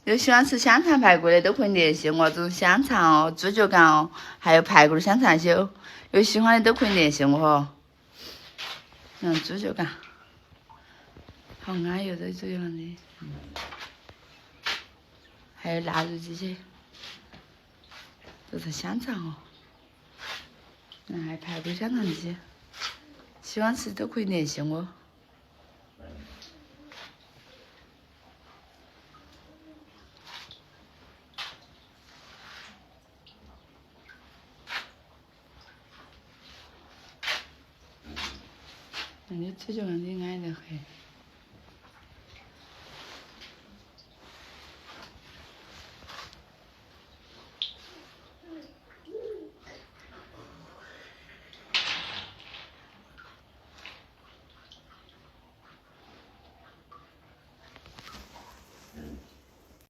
有喜欢吃香肠排骨的都可以联系我，这种香肠哦、猪脚干哦，还有排骨的香肠些，有喜欢的都可以联系我哦。猪脚干，好安逸的这样的，还有腊肉这些，都是香肠哦。还有排骨香肠这些，喜欢吃都可以联系我。那猪脚干的安逸得很。